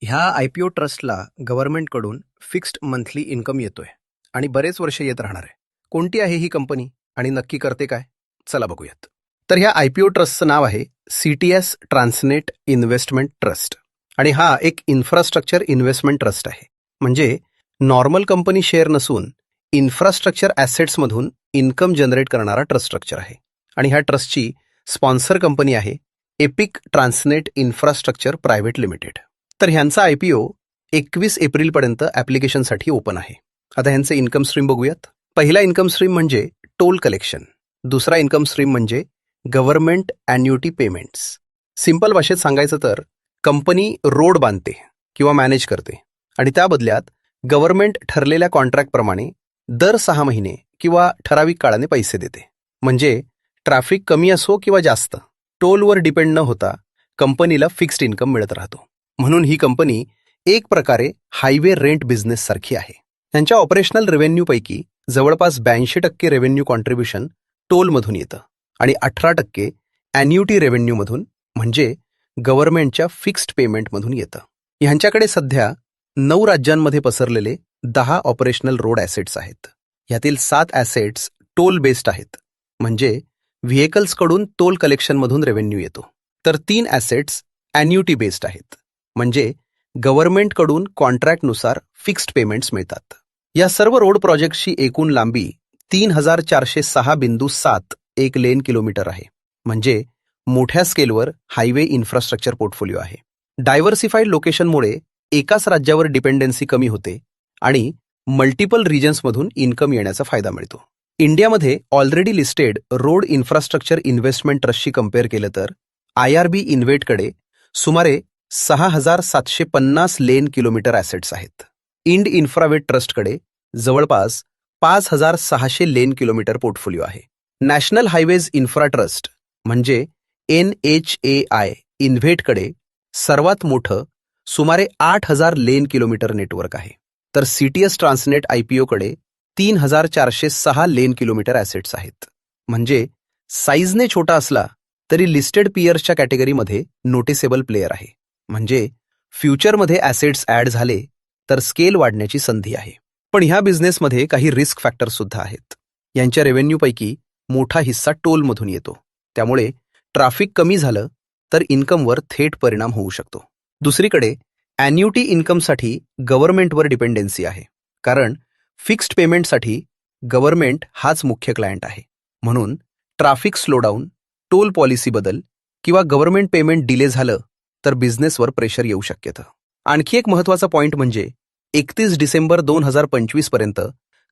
ह्या आय-पी-ओ ट्रस्टला गव्हर्नमेंटकडून fixed monthly income येतोय आणि बरेच वर्ष येत राहणार आहे. कोणती आहे ही कंपनी आणि नक्की करते काय? चला बघूयात. तर ह्या आय-पी-ओ ट्रस्टचं नाव आहे CTS ट्रान्सनेट इन्व्हेस्टमेंट ट्रस्ट आणि हा एक इन्फ्रास्ट्रक्चर इन्व्हेस्टमेंट ट्रस्ट आहे. म्हणजे नॉर्मल कंपनी शेअर नसून इन्फ्रास्ट्रक्चर ॲसेट्समधून इन्कम जनरेट करणारा ट्रस्ट स्ट्रक्चर आहे. आणि ह्या ट्रस्टची स्पॉन्सर कंपनी आहे एपिक ट्रान्सनेट इन्फ्रास्ट्रक्चर प्रायव्हेट लिमिटेड. तर ह्यांचा आय-पी-ओ 21 एप्रिलपर्यंत ॲप्लिकेशनसाठी ओपन आहे. आता ह्यांचं इन्कम स्ट्रीम बघूयात. पहिला इन्कम स्ट्रीम म्हणजे टोल कलेक्शन. दुसरा इन्कम स्ट्रीम म्हणजे गव्हर्नमेंट ॲन्युटी पेमेंट्स. सिंपल भाषेत सांगायचं तर कंपनी रोड बांधते किंवा मॅनेज करते आणि त्या बदल्यात गव्हर्नमेंट ठरलेल्या कॉन्ट्रॅक्टप्रमाणे दर 6 महिने किंवा ठराविक काळाने पैसे देते. म्हणजे ट्रॅफिक कमी असो किंवा जास्त, टोलवर डिपेंड न होता कंपनीला फिक्स्ड इन्कम मिळत राहतो. म्हणून ही कंपनी एक प्रकारे हायवे रेंट बिझनेस सारखी आहे. त्यांच्या ऑपरेशनल रेव्हेन्यूपैकी जवळपास 82% रेव्हेन्यू कॉन्ट्रीब्युशन टोलमधून येतं आणि 18% ॲन्युटी रेव्हेन्यूमधून म्हणजे गव्हर्नमेंटच्या फिक्स्ड पेमेंटमधून येतं. ह्यांच्याकडे सध्या 9 राज्यांमध्ये पसरलेले 10 ऑपरेशनल रोड ॲसेट्स आहेत. यातील 7 ॲसेट्स टोल बेस्ड आहेत, म्हणजे व्हेकल्सकडून टोल कलेक्शनमधून रेव्हेन्यू येतो. तर 3 ॲसेट्स ॲन्युटी बेस्ड आहेत, म्हणजे गव्हर्नमेंटकडून कॉन्ट्रॅक्टनुसार फिक्स्ड पेमेंट्स मिळतात. या सर्व रोड प्रोजेक्टची एकूण लांबी 3406.7 लेन किलोमीटर आहे. म्हणजे मोठ्या स्केलवर हायवे इन्फ्रास्ट्रक्चर पोर्टफोलिओ आहे. डायव्हर्सिफाईड लोकेशनमुळे एकाच राज्यावर डिपेंडन्सी कमी होते आणि मल्टिपल रिजन्समधून इन्कम येण्याचा फायदा मिळतो. इंडियामध्ये already listed road infrastructure investment ट्रस्टशी कम्पेअर केलं तर IRB इन्व्हेटकडे सुमारे 6750 लेन किलोमीटर ॲसेट्स आहेत. इंड इन्फ्रावेट ट्रस्टकडे जवळपास 5600 लेन किलोमीटर पोर्टफोलिओ आहे. नॅशनल हायवेज इन्फ्रा ट्रस्ट म्हणजे NHAI इन्व्हेटकडे सर्वात मोठं सुमारे 8000 लेन किलोमीटर नेटवर्क आहे. तर CTS ट्रान्सनेट IPOकडे 3406 लेन किलोमीटर ॲसेट्स आहेत. म्हणजे साईजने छोटा असला तरी लिस्टेड पियर्सच्या कॅटेगरीमध्ये नोटिसेबल प्लेयर आहे. म्हणजे फ्युचरमध्ये ॲसेट्स ॲड झाले तर स्केल वाढण्याची संधी आहे. पण ह्या बिझनेसमध्ये काही रिस्क फॅक्टर्ससुद्धा आहेत. यांच्या रेव्हेन्यूपैकी मोठा हिस्सा टोलमधून येतो, त्यामुळे ट्रॅफिक कमी झालं तर इन्कमवर थेट परिणाम होऊ शकतो. दुसरीकडे ॲन्युटी इन्कमसाठी गव्हर्नमेंटवर डिपेंडन्सी आहे, कारण फिक्स्ड पेमेंटसाठी गव्हर्नमेंट हाच मुख्य क्लायंट आहे. म्हणून ट्रॅफिक स्लोडाऊन, टोल पॉलिसी बदल किंवा गव्हर्नमेंट पेमेंट डिले झालं तर बिझनेसवर प्रेशर येऊ शक्यतं. आणखी एक महत्त्वाचा पॉईंट म्हणजे 31 डिसेंबर 2025 पर्यंत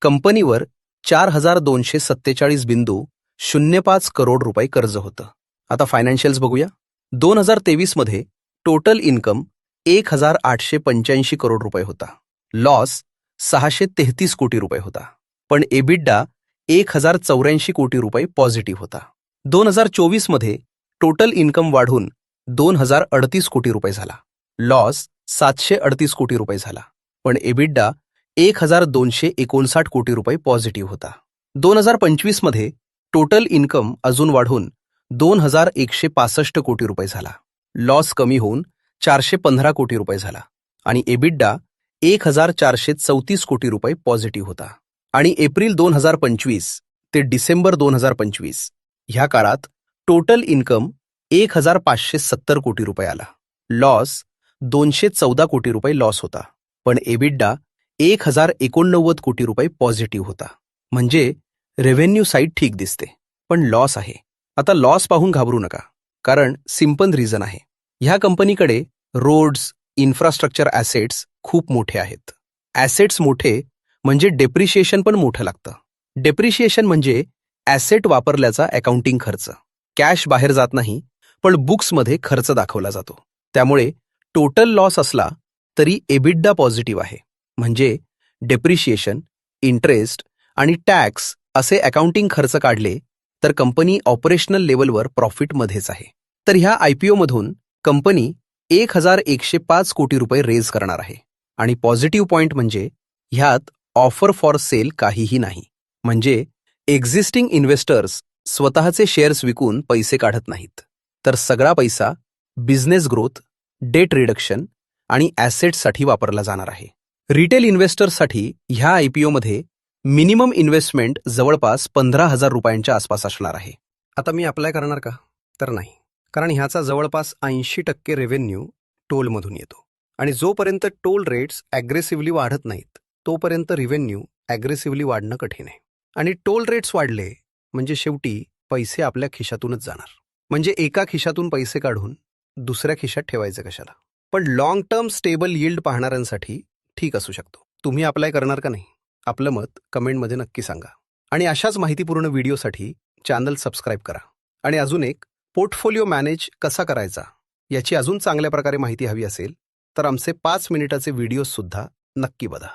कंपनीवर 4247.05 करोड रुपये कर्ज होतं. आता फायनान्शियल्स बघूया. 2023 मध्ये टोटल इन्कम 1885 करोड रुपये होता. लॉस 633 कोटी रुपये होता. पण एबिडा 1084 कोटी रुपये पॉझिटिव्ह होता. 2024 मध्ये टोटल इन्कम वाढून 2038 कोटी रुपये झाला. लॉस 738 कोटी रुपये झाला. पण एबिडा 1259 कोटी रुपये पॉझिटिव्ह होता. 2025 मध्ये टोटल इन्कम अजून वाढून 2165 कोटी रुपये झाला. लॉस कमी होऊन 415 कोटी रुपये झाला आणि एबिडा 1434 कोटी रुपये पॉझिटिव्ह होता. आणि एप्रिल 2025 ते डिसेंबर 2025 ह्या काळात टोटल इन्कम 1570 कोटी रुपये आला. लॉस 214 कोटी रुपये लॉस होता. पण एबिडा 1089 कोटी रुपये पॉझिटिव्ह होता. म्हणजे रेव्हेन्यू साईड ठीक दिसते, पण लॉस आहे. आता लॉस पाहून घाबरू नका, कारण सिंपल रिझन आहे. ह्या कंपनीकडे रोड्स, इन्फ्रास्ट्रक्चर ॲसेट्स खूप मोठे आहेत. ॲसेट्स मोठे म्हणजे डेप्रिशिएशन पण मोठं लागतं. डेप्रिशिएशन म्हणजे ॲसेट वापरल्याचा अकाउंटिंग खर्च. कॅश बाहेर जात नाही, पण बुक्समध्ये खर्च दाखवला जातो. त्यामुळे टोटल लॉस असला तरी एबिडा पॉझिटिव्ह आहे. म्हणजे डेप्रिशिएशन, इंटरेस्ट आणि टॅक्स असे अकाउंटिंग खर्च काढले तर कंपनी ऑपरेशनल लेवलवर प्रॉफिटमध्येच आहे. तर ह्या IPOमधून कंपनी 1105 कोटी रुपये रेज करणार आहे. आणि पॉझिटिव्ह पॉईंट म्हणजे ह्यात ऑफर फॉर सेल काहीही नाही. म्हणजे एक्झिस्टिंग इन्व्हेस्टर्स स्वतःचे शेअर्स विकून पैसे काढत नाहीत, तर सगळा पैसा बिझनेस ग्रोथ, डेट रिडक्शन आणि ॲसेट्ससाठी वापरला जाणार आहे. रिटेल इन्व्हेस्टर्ससाठी ह्या IPOमध्ये मिनिमम इन्व्हेस्टमेंट जवळपास 15,000 रुपयांच्या आसपास असणार आहे. आता मी अप्लाय करणार का? तर नाही, कारण ह्याचा जवळपास 80% रेव्हेन्यू टोलमधून येतो आणि जोपर्यंत टोल रेट्स ॲग्रेसिव्हली वाढत नाहीत तोपर्यंत रेव्हेन्यू ॲग्रेसिव्हली वाढणं कठीण आहे. आणि टोल रेट्स वाढले म्हणजे शेवटी पैसे आपल्या खिशातूनच जाणार. म्हणजे एका खिशातून पैसे काढून दुसऱ्या खिशात ठेवायचे कशाला? पण लॉंग टर्म स्टेबल यील्ड पाहणाऱ्यांसाठी ठीक असू शकतो. तुम्ही अप्लाय करणार का नाही? आपलं मत कमेंटमध्ये नक्की सांगा. आणि अशाच माहितीपूर्ण व्हिडिओसाठी चॅनल सबस्क्राईब करा. आणि अजून एक, पोर्टफोलिओ मॅनेज कसा करायचा याची अजून चांगल्या प्रकारे माहिती हवी असेल तर आमचे 5 मिनिटाचे व्हिडिओज सुद्धा नक्की बघा.